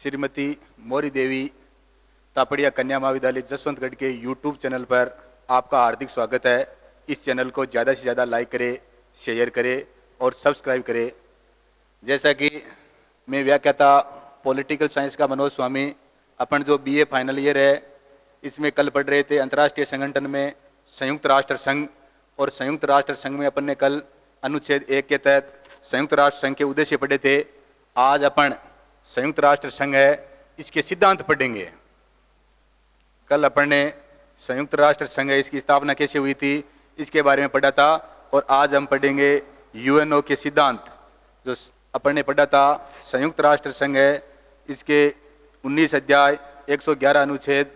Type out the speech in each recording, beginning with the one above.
श्रीमती मौरी देवी तापड़िया कन्या महाविद्यालय जसवंतगढ़ के यूट्यूब चैनल पर आपका हार्दिक स्वागत है। इस चैनल को ज़्यादा से ज़्यादा लाइक करें, शेयर करें और सब्सक्राइब करें। जैसा कि मैं व्याख्याता पॉलिटिकल साइंस का मनोज स्वामी, अपन जो बीए फाइनल ईयर है इसमें कल पढ़ रहे थे अंतर्राष्ट्रीय संगठन में संयुक्त राष्ट्र संघ, और संयुक्त राष्ट्र संघ में अपन ने कल अनुच्छेद 1 के तहत संयुक्त राष्ट्र संघ के उद्देश्य पढ़े थे। आज अपन संयुक्त राष्ट्र संघ है इसके सिद्धांत पढ़ेंगे। कल अपन ने संयुक्त राष्ट्र संघ है इसकी स्थापना कैसे हुई थी इसके बारे में पढ़ा था, और आज हम पढ़ेंगे यूएनओ के सिद्धांत। जो अपन ने पढ़ा था संयुक्त राष्ट्र संघ है इसके 19 अध्याय 111 अनुच्छेद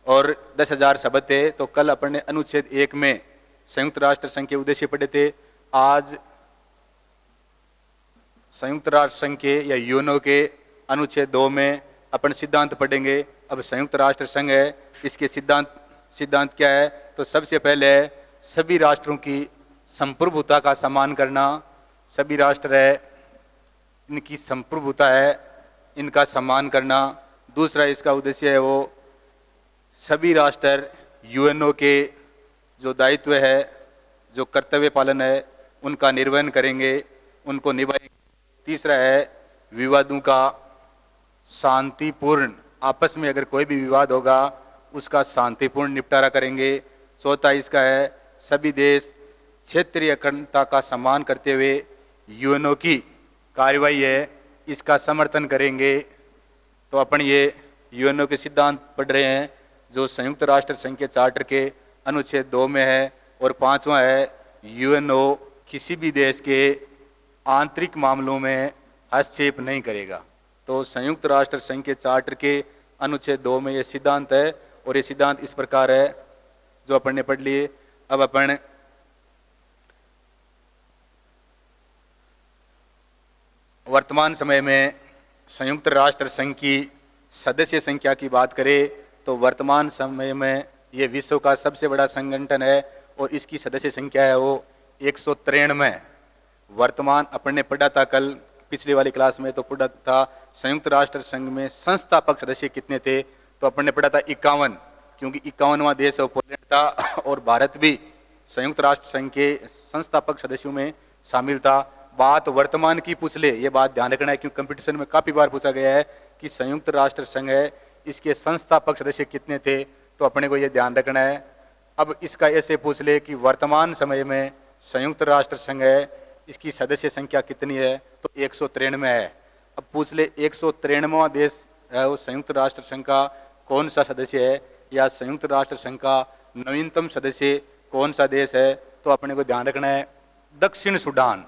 और 10,000 शब्द थे। तो कल अपन ने अनुच्छेद 1 में संयुक्त राष्ट्र संघ के उद्देश्य पढ़े थे। आज संयुक्त राष्ट्र संघ के या यूएनओ के अनुच्छेद 2 में अपन सिद्धांत पढ़ेंगे। अब संयुक्त राष्ट्र संघ है इसके सिद्धांत क्या है? तो सबसे पहले है सभी राष्ट्रों की संप्रभुता का सम्मान करना। सभी राष्ट्र है इनकी संप्रभुता है, इनका सम्मान करना। दूसरा इसका उद्देश्य है वो सभी राष्ट्र यूएनओ के जो दायित्व है, जो कर्तव्य पालन है, उनका निर्वहन करेंगे, उनको निभाएंगे। तीसरा है विवादों का शांतिपूर्ण, आपस में अगर कोई भी विवाद होगा उसका शांतिपूर्ण निपटारा करेंगे। चौथा इसका है सभी देश क्षेत्रीय अखंडता का सम्मान करते हुए यूएनओ की कार्रवाई है इसका समर्थन करेंगे। तो अपन ये यूएनओ के सिद्धांत पढ़ रहे हैं जो संयुक्त राष्ट्र संघ के चार्टर के अनुच्छेद 2 में है। और पांचवा है यूएनओ किसी भी देश के आंतरिक मामलों में हस्तक्षेप नहीं करेगा। तो संयुक्त राष्ट्र संघ के चार्टर के अनुच्छेद 2 में ये सिद्धांत है, और ये सिद्धांत इस प्रकार है जो अपन ने पढ़ लिए। अब अपन वर्तमान समय में संयुक्त राष्ट्र संघ की सदस्य संख्या की बात करें तो वर्तमान समय में ये विश्व का सबसे बड़ा संगठन है और इसकी सदस्य संख्या है वो 193। वर्तमान अपन ने पढ़ा था कल पिछली वाली क्लास में, तो पढ़ा था संयुक्त राष्ट्र संघ में संस्थापक सदस्य कितने थे। तो अपन ने पढ़ा था 51, क्योंकि 51वां देश पोलैंड था और भारत भी संयुक्त राष्ट्र संघ के संस्थापक सदस्यों में शामिल था। बात वर्तमान की पूछ ले, ये बात ध्यान रखना है क्योंकि कंपटीशन में काफी बार पूछा गया है कि संयुक्त राष्ट्र संघ है इसके संस्थापक सदस्य कितने थे, तो अपने को ये ध्यान रखना है। अब इसका ऐसे पूछ ले कि वर्तमान समय में संयुक्त राष्ट्र संघ है इसकी सदस्य संख्या कितनी है, तो 193 है। अब पूछ ले 193वां देश है वो संयुक्त राष्ट्र संघ का कौन सा सदस्य है, या संयुक्त राष्ट्र संघ का नवीनतम सदस्य कौन सा देश है, तो अपने को ध्यान रखना है दक्षिण सूडान।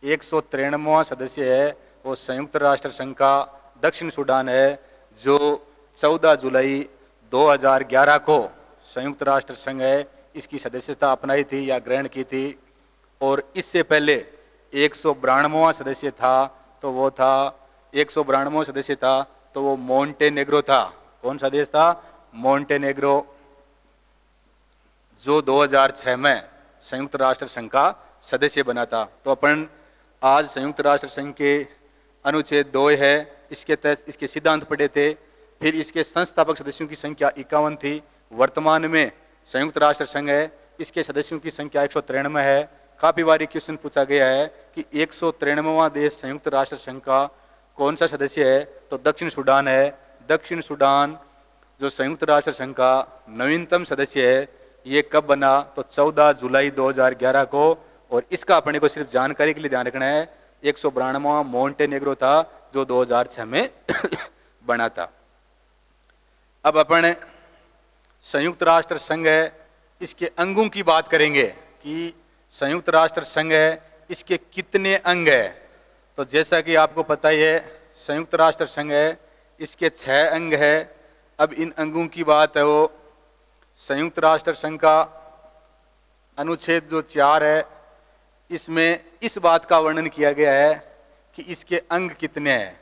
193वां सदस्य है वो संयुक्त राष्ट्र संघ का दक्षिण सूडान है, जो 14 जुलाई 2011 को संयुक्त राष्ट्र संघ है इसकी सदस्यता अपनाई थी या ग्रहण की थी। और इससे पहले 192वां सदस्य था, तो वो था 192वां सदस्य था तो वो मोंटेनेग्रो था। कौन सा देश था? मोंटेनेग्रो, जो 2006 में संयुक्त राष्ट्र संघ का सदस्य बना था। तो अपन आज संयुक्त राष्ट्र संघ के अनुच्छेद 2 है इसके तहत इसके सिद्धांत पढ़े थे। फिर इसके संस्थापक सदस्यों की संख्या 51 थी। वर्तमान में संयुक्त राष्ट्र संघ है इसके सदस्यों की संख्या 193 है। काफी बार क्वेश्चन पूछा गया है कि 193वां देश संयुक्त राष्ट्र संघ का कौन सा सदस्य है, तो दक्षिण सूडान है। दक्षिण सूडान जो संयुक्त राष्ट्र संघ का नवीनतम सदस्य है, ये कब बना, तो 14 जुलाई 2011 को। और इसका अपने को सिर्फ जानकारी के लिए ध्यान रखना है 192वां मोंटेनेग्रो था जो 2006 में बना था। अब अपन संयुक्त राष्ट्र संघ है इसके अंगों की बात करेंगे कि संयुक्त राष्ट्र संघ है इसके कितने अंग है। तो जैसा कि आपको पता ही है संयुक्त राष्ट्र संघ है इसके 6 अंग है। अब इन अंगों की बात है वो संयुक्त राष्ट्र संघ का अनुच्छेद जो 4 है इसमें इस बात का वर्णन किया गया है कि इसके अंग कितने हैं।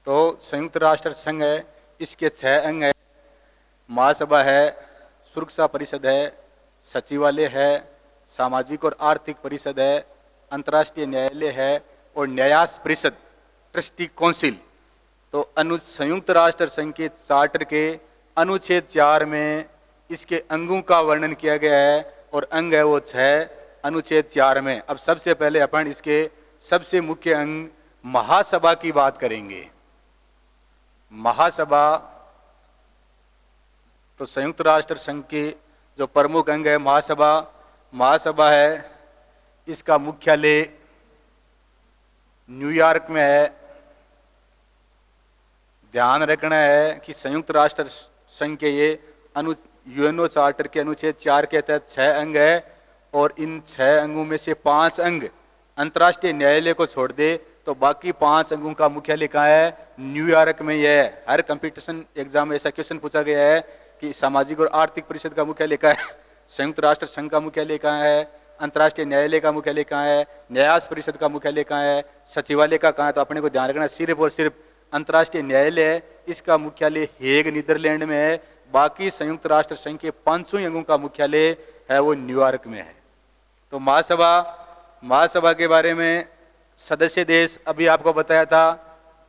तो संयुक्त राष्ट्र संघ है इसके 6 अंग है। महासभा है, सुरक्षा परिषद है, सचिवालय है, सामाजिक और आर्थिक परिषद है, अंतर्राष्ट्रीय न्यायालय है और न्यायास परिषद ट्रस्टी काउंसिल। तो संयुक्त राष्ट्र संघ के चार्टर के अनुच्छेद 4 में इसके अंगों का वर्णन किया गया है और अंग है वो 6 अनुच्छेद 4 में। अब सबसे पहले अपन इसके सबसे मुख्य अंग महासभा की बात करेंगे। महासभा तो संयुक्त राष्ट्र संघ के जो प्रमुख अंग है महासभा। महासभा है, इसका मुख्यालय न्यूयॉर्क में है। ध्यान रखना है कि संयुक्त राष्ट्र संघ के ये यूएनओ चार्टर के अनुच्छेद 4 के तहत 6 अंग है और इन 6 अंगों में से 5 अंग अंतर्राष्ट्रीय न्यायालय को छोड़ दे तो बाकी 5 अंगों का मुख्यालय कहाँ है? न्यूयॉर्क में ही है। हर कंपटीशन एग्जाम में ऐसा क्वेश्चन पूछा गया है कि सामाजिक और आर्थिक परिषद का मुख्यालय कहाँ है, संयुक्त राष्ट्र संघ का मुख्यालय कहाँ है, अंतर्राष्ट्रीय न्यायालय का मुख्यालय कहाँ है, न्यास परिषद का मुख्यालय कहाँ है, सचिवालय का कहाँ है। तो अपने को ध्यान रखना सिर्फ और सिर्फ अंतर्राष्ट्रीय न्यायालय है, इसका मुख्यालय हेग नीदरलैंड में है। बाकी संयुक्त राष्ट्र संघ के 5 अंगों का मुख्यालय है वो न्यूयॉर्क में है। तो महासभा के बारे में सदस्य देश अभी आपको बताया था।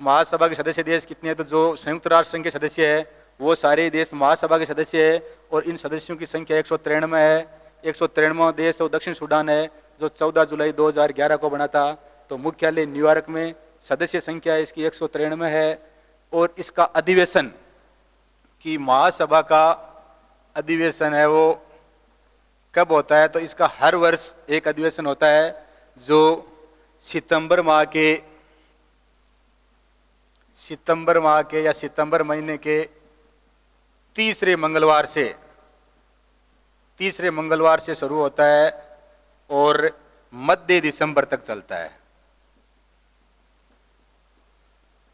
महासभा के सदस्य देश कितने हैं? तो जो संयुक्त राष्ट्र संघ के सदस्य है वो सारे देश महासभा के सदस्य है और इन सदस्यों की संख्या 193 है। 193वां देश तो दक्षिण सूडान है जो 14 जुलाई 2011 को बना था। तो मुख्यालय न्यूयॉर्क में, सदस्य संख्या इसकी 193 है। और इसका अधिवेशन कि महासभा का अधिवेशन है वो कब होता है? तो इसका हर वर्ष एक अधिवेशन होता है जो सितंबर माह के या सितंबर महीने के तीसरे मंगलवार से शुरू होता है और मध्य दिसंबर तक चलता है।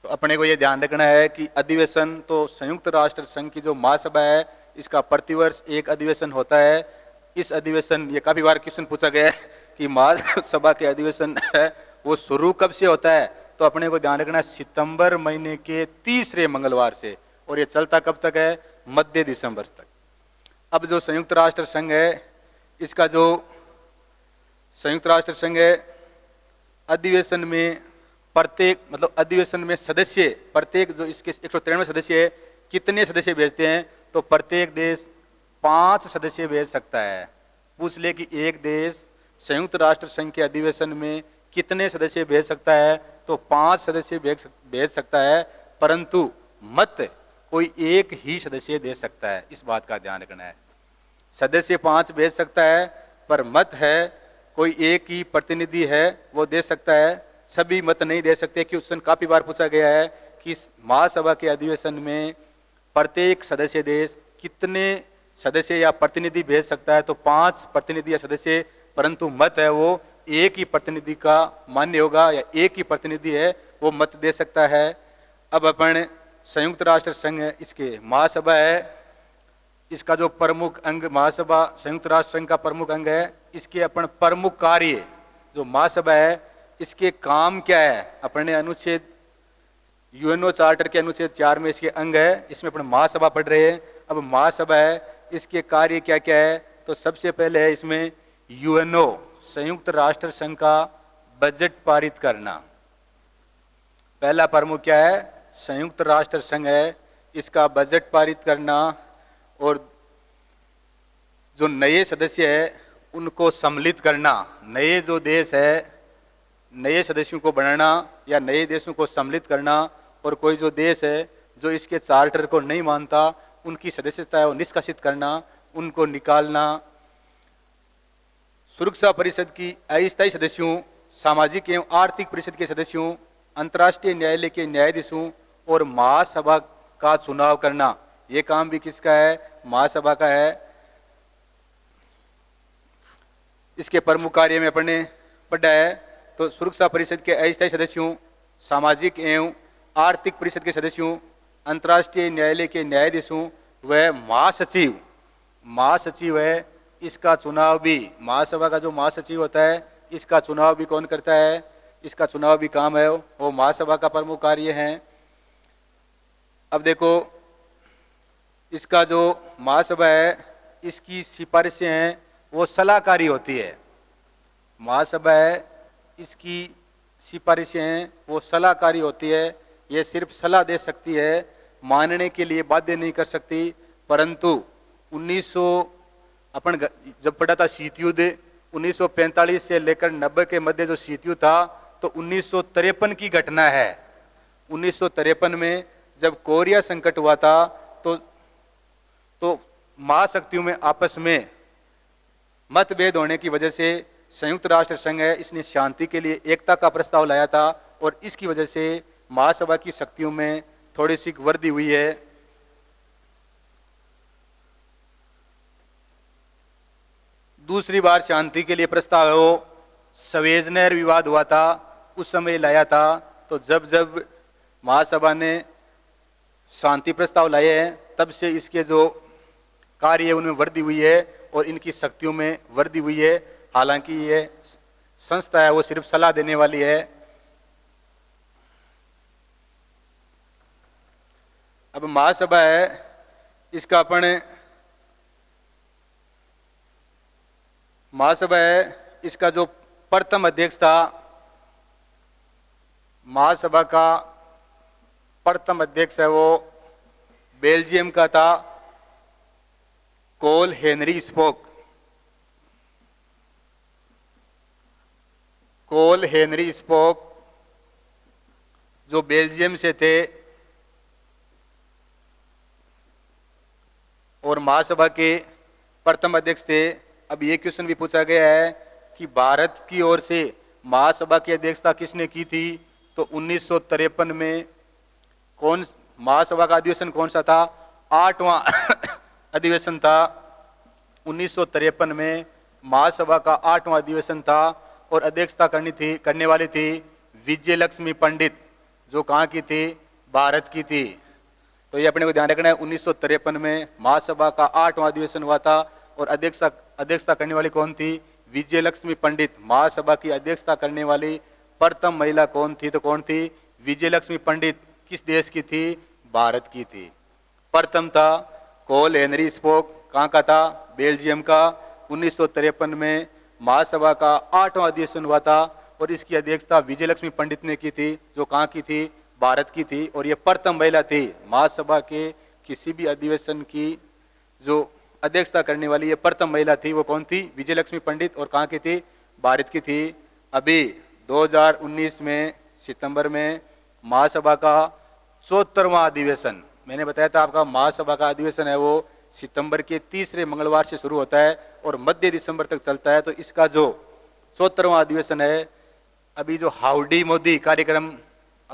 तो अपने को यह ध्यान रखना है कि अधिवेशन तो संयुक्त राष्ट्र संघ की जो महासभा है इसका प्रतिवर्ष एक अधिवेशन होता है। इस अधिवेशन, ये काफी बार क्वेश्चन पूछा गया है कि महासभा के अधिवेशन है वो शुरू कब से होता है? तो अपने को ध्यान रखना है सितंबर महीने के तीसरे मंगलवार से और ये चलता कब तक है? मध्य दिसंबर तक। अब जो संयुक्त राष्ट्र संघ है इसका जो संयुक्त राष्ट्र संघ है अधिवेशन में अधिवेशन में सदस्य प्रत्येक जो इसके 193 सदस्य है कितने सदस्य भेजते हैं? तो प्रत्येक देश 5 सदस्य भेज सकता है। पूछ ले कि एक देश संयुक्त राष्ट्र संघ के अधिवेशन में कितने सदस्य भेज सकता है? तो 5 सदस्य भेज सकता है, परंतु मत कोई एक ही सदस्य दे सकता है। इस बात का ध्यान रखना है। सदस्य 5 भेज सकता है पर मत है कोई एक ही प्रतिनिधि है वो दे सकता है, सभी मत नहीं दे सकते। क्वेश्चन काफी बार पूछा गया है कि महासभा के अधिवेशन में प्रत्येक सदस्य देश कितने सदस्य या प्रतिनिधि भेज सकता है? तो 5 प्रतिनिधि या सदस्य, परंतु मत है वो एक ही प्रतिनिधि का मान्य होगा या एक ही प्रतिनिधि है वो मत दे सकता है। अब अपन संयुक्त राष्ट्र संघ इसके महासभा है, इसका जो प्रमुख अंग महासभा संयुक्त राष्ट्र संघ का प्रमुख अंग है, इसके अपन प्रमुख कार्य जो महासभा है इसके काम क्या है? अपने अनुच्छेद यूएनओ चार्टर के अनुच्छेद 4 में इसके अंग है, इसमें अपन महासभा पढ़ रहे हैं। अब महासभा है इसके कार्य क्या क्या है? तो सबसे पहले है इसमें यूएनओ संयुक्त राष्ट्र संघ का बजट पारित करना। पहला प्रमुख क्या है? संयुक्त राष्ट्र संघ है इसका बजट पारित करना और जो नए सदस्य है उनको सम्मिलित करना। नए जो देश है नए सदस्यों को बनाना या नए देशों को सम्मिलित करना और कोई जो देश है जो इसके चार्टर को नहीं मानता उनकी सदस्यता है वो निष्कासित करना, उनको निकालना। सुरक्षा परिषद की अस्थायी सदस्यों, सामाजिक एवं आर्थिक परिषद के सदस्यों, अंतर्राष्ट्रीय न्यायालय के न्यायाधीशों और महासभा का चुनाव करना। ये काम भी किसका है? महासभा का है। इसके प्रमुख कार्य में अपने पढ़ा है तो सुरक्षा परिषद के अस्थायी सदस्यों, सामाजिक एवं आर्थिक परिषद के सदस्यों, अंतर्राष्ट्रीय न्यायालय के न्यायाधीशों व महासचिव है, इसका चुनाव भी महासभा का जो महासचिव होता है इसका चुनाव भी कौन करता है? इसका चुनाव भी काम है वो महासभा का प्रमुख कार्य है। अब देखो इसका जो महासभा है इसकी सिफारिशें हैं वो सलाहकारी होती है। महासभा है इसकी सिफारिशें हैं वो सलाहकारी होती है, ये सिर्फ सलाह दे सकती है, मानने के लिए बाध्य नहीं कर सकती। परंतु 1900 अपन जब पढ़ा था शीत युद्ध, 1945 से लेकर 90 के मध्य जो शीत युद्ध था, तो 1953 की घटना है। 1953 में जब कोरिया संकट हुआ था, तो महाशक्तियों में आपस में मतभेद होने की वजह से संयुक्त राष्ट्र संघ है, इसने शांति के लिए एकता का प्रस्ताव लाया था, और इसकी वजह से महासभा की शक्तियों में थोड़ी सी वृद्धि हुई है। दूसरी बार शांति के लिए प्रस्ताव है वो सवेज नहर विवाद हुआ था, उस समय लाया था। तो जब जब महासभा ने शांति प्रस्ताव लाए हैं, तब से इसके जो कार्य है उनमें वृद्धि हुई है और इनकी शक्तियों में वृद्धि हुई है। हालांकि ये संस्था है वो सिर्फ सलाह देने वाली है। अब महासभा है, इसका अपन महासभा है, इसका जो प्रथम अध्यक्ष था, महासभा का प्रथम अध्यक्ष है वो बेल्जियम का था, कोल हेनरी स्पोक। कोल हेनरी स्पोक जो बेल्जियम से थे और महासभा के प्रथम अध्यक्ष थे। अब ये क्वेश्चन भी पूछा गया है कि भारत की ओर से महासभा की अध्यक्षता किसने की थी, तो 1953 में कौन महासभा का अधिवेशन कौन सा था? 8वां अधिवेशन था। 1953 में महासभा का 8वां अधिवेशन था और अध्यक्षता करने वाली थी विजय लक्ष्मी पंडित, जो कहाँ की थी? भारत की थी। तो ये अपने को ध्यान रखना है। 1953 में महासभा का 8वां अधिवेशन हुआ था और अध्यक्षता करने वाली कौन थी? विजय लक्ष्मी पंडित। महासभा की अध्यक्षता करने वाली प्रथम महिला कौन थी? तो कौन थी? विजय लक्ष्मी पंडित। किस देश की थी? भारत की थी। प्रथम था कोल हेनरी स्पोक, कहाँ का था? बेल्जियम का। 1953 में महासभा का 8वां अधिवेशन हुआ था और इसकी अध्यक्षता विजय लक्ष्मी पंडित ने की थी, जो कहाँ की थी? भारत की थी। और ये प्रथम महिला थी महासभा के किसी भी अधिवेशन की जो अध्यक्षता करने वाली ये प्रथम महिला थी। वो कौन थी? विजय लक्ष्मी पंडित। और कहाँ की थी? भारत की थी। अभी 2019 में सितंबर में महासभा का 74वां अधिवेशन, मैंने बताया था आपका महासभा का अधिवेशन है वो सितंबर के तीसरे मंगलवार से शुरू होता है और मध्य दिसंबर तक चलता है। तो इसका जो 74वां अधिवेशन है, अभी जो हाउडी मोदी कार्यक्रम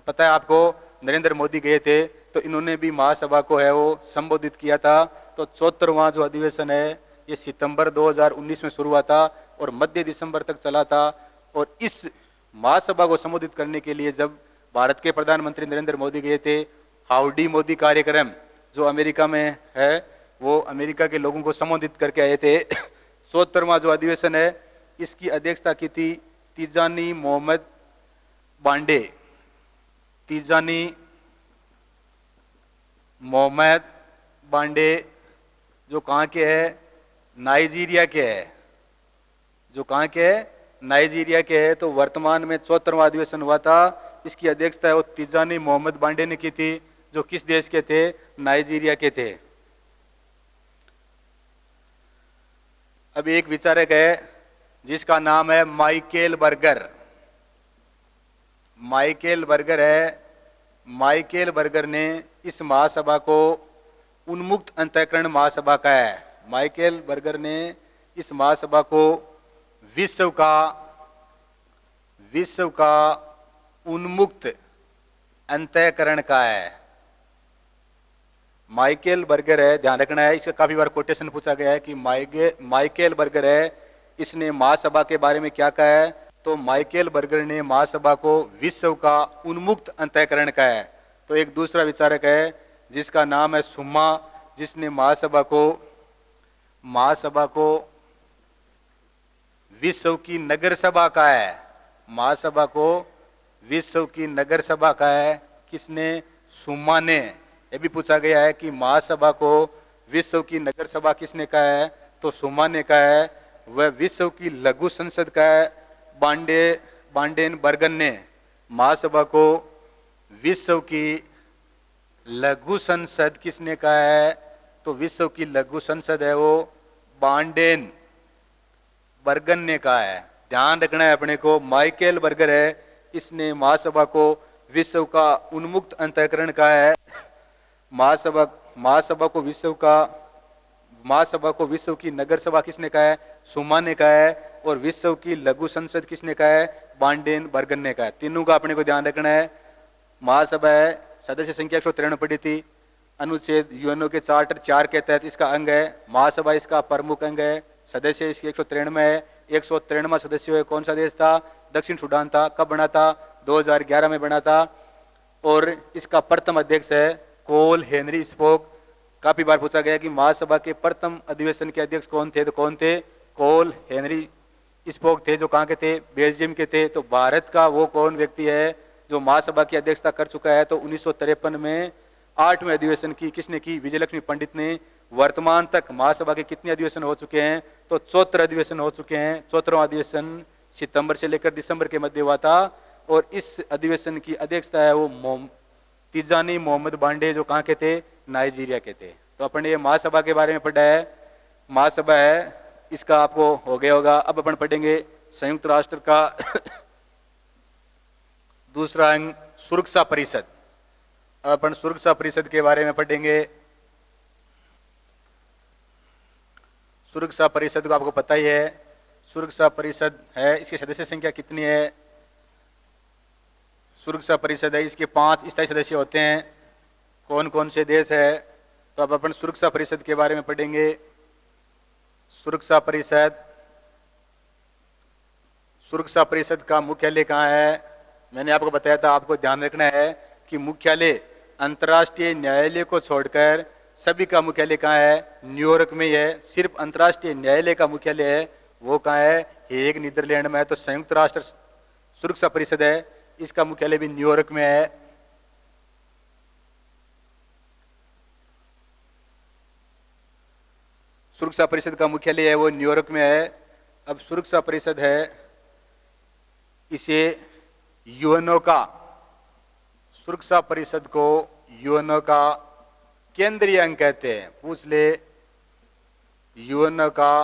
पता है आपको, नरेंद्र मोदी गए थे तो इन्होंने भी महासभा को है वो संबोधित किया था। तो 74वां जो अधिवेशन है ये सितंबर 2019 में शुरू हुआ था और मध्य दिसंबर तक चला था। और इस महासभा को संबोधित करने के लिए जब भारत के प्रधानमंत्री नरेंद्र मोदी गए थे, हाउडी मोदी कार्यक्रम जो अमेरिका में है वो अमेरिका के लोगों को संबोधित करके आए थे। 74वां जो अधिवेशन है इसकी अध्यक्षता की थी तिजानी मोहम्मद बांडे। तिजानी मोहम्मद बांडे जो कहाँ के है? नाइजीरिया के है। जो कहाँ के है? नाइजीरिया के है। तो वर्तमान में 74वां अधिवेशन हुआ था, इसकी अध्यक्षता वो तिजानी मोहम्मद बांडे ने की थी, जो किस देश के थे? नाइजीरिया के थे। अब एक विचारक है जिसका नाम है माइकेल बर्गर। माइकेल बर्गर है। माइकेल बर्गर ने इस महासभा को उन्मुक्त अंतःकरण महासभा का है। माइकेल बर्गर ने इस महासभा को विश्व का उन्मुक्त अंतःकरण का है। माइकेल बर्गर है, ध्यान रखना है, इसका काफी बार कोटेशन पूछा गया है कि माइकेल बर्गर है, इसने महासभा के बारे में क्या कहा है? तो माइकेल बर्गर ने महासभा को विश्व का उन्मुक्त अंतःकरण का है। तो एक दूसरा विचारक है जिसका नाम है सुम्मा, जिसने महासभा को विश्व की नगर सभा का है। महासभा को विश्व की नगर सभा का है। किसने? सुम्मा ने। यह भी पूछा गया है कि महासभा को विश्व की नगर सभा किसने कहा है? तो सुम्मा ने कहा है। वह विश्व की लघु संसद का है बांडेन बर्गन ने महासभा को विश्व की लघु संसद किसने कहा है? तो विश्व की लघु संसद है वो बांडेन बर्गन ने कहा है। ध्यान रखना है अपने को, माइकल बर्गर है, इसने महासभा को विश्व का उन्मुक्त अंतःकरण कहा है। महासभा को विश्व की नगर सभा किसने कहा है? सुमा ने कहा है। और विश्व की लघु संसद किसने कहा है? बांडेन बर्गन ने कहा है। तीनों का अपने को ध्यान रखना है। महासभा है, सदस्य संख्या 193 पड़ी थी, अनुच्छेद यूएनओ के चार्टर 4 के तहत इसका अंग है। महासभा इसका प्रमुख अंग है, सदस्य इसके 193 है। 193वां सदस्य है, कौन सा देश था? दक्षिण सूडान था। कब बना था? 2011 में बना था। और इसका प्रथम अध्यक्ष है कोल हेनरी स्पोक। काफी बार पूछा गया कि महासभा के प्रथम अधिवेशन के अध्यक्ष कौन थे? तो कौन थे? कोल हेनरी स्पोक थे, जो कहाँ के थे? बेल्जियम के थे। तो भारत का वो कौन व्यक्ति है जो महासभा की अध्यक्षता कर चुका है? तो 1953 में 8वें अधिवेशन की किसने की? विजयलक्ष्मी पंडित ने। वर्तमान तक महासभा के कितने अधिवेशन हो चुके हैं? तो 74 अधिवेशन हो चुके हैं। 74वां अधिवेशन सितंबर से लेकर दिसंबर के मध्य हुआ था। और इस अधिवेशन की अध्यक्षता है वो तिजानी मोहम्मद बांडे, जो कहाँ के थे? नाइजीरिया के थे। तो अपन ये महासभा के बारे में पढ़ा है। महासभा है, इसका आपको हो गया होगा। अब अपन पढ़ेंगे संयुक्त राष्ट्र का दूसरा अंग सुरक्षा परिषद। अब अपन सुरक्षा परिषद के बारे में पढ़ेंगे। सुरक्षा परिषद को आपको पता ही है, सुरक्षा परिषद है, इसकी सदस्य संख्या कितनी है? सुरक्षा परिषद है, इसके 5 स्थायी सदस्य होते हैं। कौन कौन से देश है? तो अब अपन सुरक्षा परिषद के बारे में पढ़ेंगे। सुरक्षा परिषद का मुख्यालय कहाँ है? मैंने आपको बताया था, आपको ध्यान रखना है कि मुख्यालय अंतर्राष्ट्रीय न्यायालय को छोड़कर सभी का मुख्यालय कहाँ है? न्यूयॉर्क में है। सिर्फ अंतर्राष्ट्रीय न्यायालय का मुख्यालय है वो कहाँ है? हेग, नीदरलैंड में है। तो संयुक्त राष्ट्र सुरक्षा परिषद है, इसका मुख्यालय भी न्यूयॉर्क में है। सुरक्षा परिषद का मुख्यालय है वो न्यूयॉर्क में है। अब सुरक्षा परिषद है, इसे यूएनओ का, सुरक्षा परिषद को यूएनओ का केंद्रीय अंग कहते हैं। पूछ ले, यूएनओ का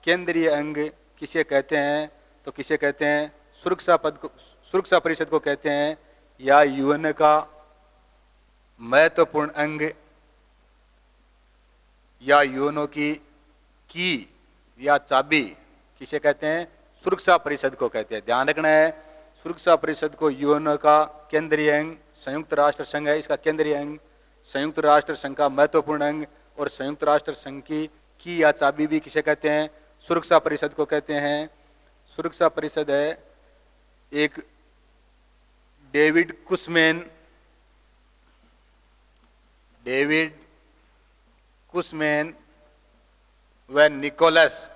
केंद्रीय अंग किसे कहते हैं? तो किसे कहते हैं? सुरक्षा परिषद को कहते हैं, या यूएनओ का महत्वपूर्ण अंग, या यूएनओ की या चाबी किसे कहते हैं? सुरक्षा परिषद को कहते हैं। ध्यान रखना है, सुरक्षा परिषद को यूएनओ का केंद्रीय अंग, संयुक्त राष्ट्र संघ है इसका केंद्रीय अंग, संयुक्त राष्ट्र संघ का महत्वपूर्ण अंग, और संयुक्त राष्ट्र संघ की या चाबी भी किसे कहते हैं? सुरक्षा परिषद को कहते हैं। सुरक्षा परिषद है एक डेविड कुशमैन व निकोलस,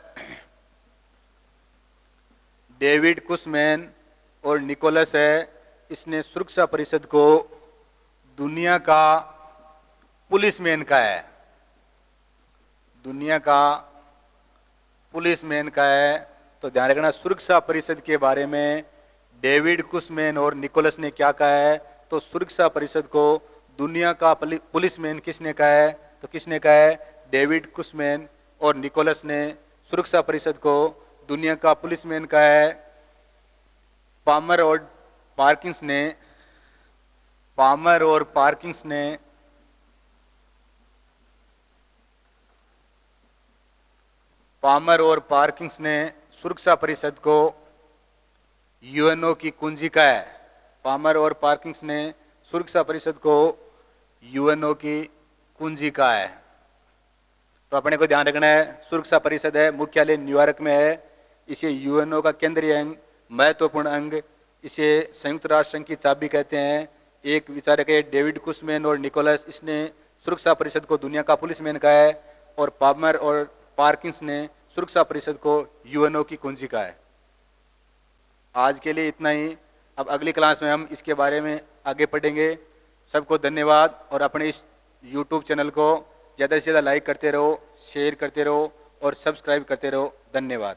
डेविड कुशमैन और निकोलस है, इसने सुरक्षा परिषद को दुनिया का पुलिसमैन का है, दुनिया का पुलिसमैन का है। तो ध्यान रखना, सुरक्षा परिषद के बारे में डेविड कुशमैन और निकोलस ने क्या कहा है? तो सुरक्षा परिषद को दुनिया का पुलिसमैन किसने कहा है? तो किसने कहा है? डेविड कुशमैन और निकोलस ने सुरक्षा परिषद को दुनिया का पुलिसमैन कहा है। पामर और पार्किंस ने सुरक्षा परिषद को यूएनओ की कुंजी का है। पामर और पार्किंस ने सुरक्षा परिषद को यूएनओ की कुंजी का है। तो अपने को ध्यान रखना है, सुरक्षा परिषद है, मुख्यालय न्यूयॉर्क में है, इसे यूएनओ का केंद्रीय अंग, महत्वपूर्ण अंग, इसे संयुक्त राष्ट्र संघ की चाबी कहते हैं। एक विचारक है डेविड कुशमैन और निकोलस, इसने सुरक्षा परिषद को दुनिया का पुलिसमैन कहा है, और पामर और पार्किंस ने सुरक्षा परिषद को यूएनओ की कुंजी का है। आज के लिए इतना ही। अब अगली क्लास में हम इसके बारे में आगे पढ़ेंगे। सबको धन्यवाद, और अपने इस यूट्यूब चैनल को ज़्यादा से ज़्यादा लाइक करते रहो, शेयर करते रहो और सब्सक्राइब करते रहो। धन्यवाद।